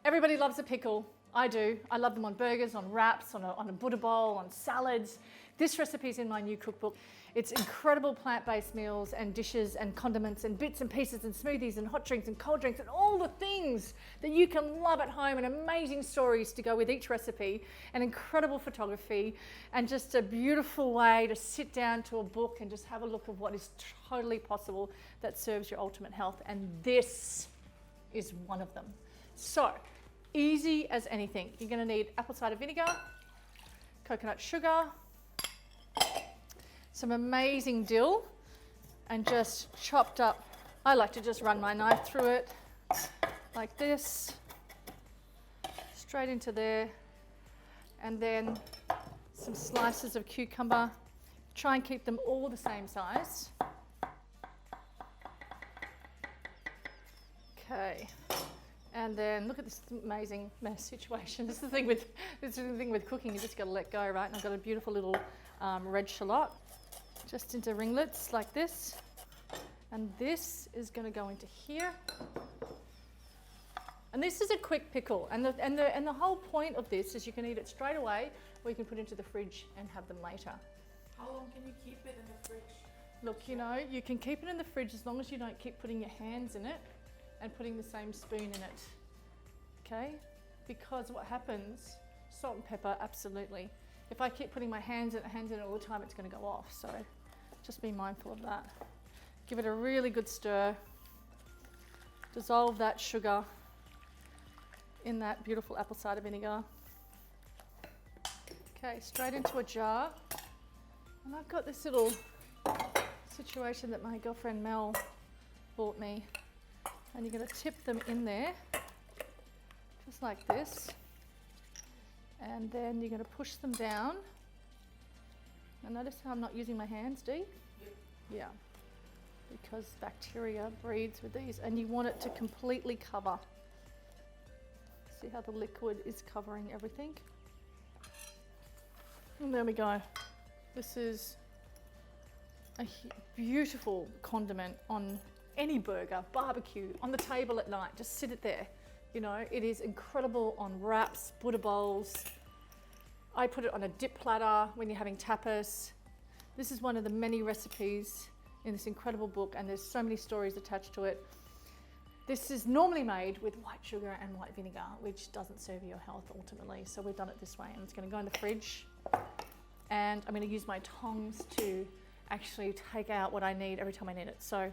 Everybody loves a pickle. I do. I love them on burgers, on wraps, on a Buddha bowl, on salads. This recipe is in my new cookbook. It's incredible plant-based meals and dishes and condiments and bits and pieces and smoothies and hot drinks and cold drinks and all the things that you can love at home, and amazing stories to go with each recipe, and incredible photography, and just a beautiful way to sit down to a book and just have a look at what is totally possible that serves your ultimate health. And this is one of them. So, easy as anything. You're going to need apple cider vinegar, coconut sugar, some amazing dill, and just chopped up. I like to just run my knife through it like this, straight into there, and then some slices of cucumber. Try and keep them all the same size. Okay. And then look at this amazing mess situation. This is the thing with cooking. You just got to let go, right? And I've got a beautiful little red shallot, just into ringlets like this. And this is going to go into here. And this is a quick pickle. And the whole point of this is you can eat it straight away, or you can put it into the fridge and have them later. How long can you keep it in the fridge? Look, you know, you can keep it in the fridge as long as you don't keep putting your hands in it and putting the same spoon in it, okay? Because what happens, salt and pepper, absolutely. If I keep putting my hands in it all the time, it's gonna go off, so just be mindful of that. Give it a really good stir. Dissolve that sugar in that beautiful apple cider vinegar. Okay, straight into a jar. And I've got this little situation that my girlfriend Mel bought me. And you're going to tip them in there, just like this. And then you're going to push them down. And notice how I'm not using my hands, Dee? Yep. Yeah, because bacteria breeds with these, and you want it to completely cover. See how the liquid is covering everything? And there we go. This is a beautiful condiment on any burger, barbecue, on the table at night. Just sit it there. You know, it is incredible on wraps, Buddha bowls. I put it on a dip platter when you're having tapas. This is one of the many recipes in this incredible book, and there's so many stories attached to it. This is normally made with white sugar and white vinegar, which doesn't serve your health ultimately. So we've done it this way, and it's going to go in the fridge. And I'm going to use my tongs to actually take out what I need every time I need it. So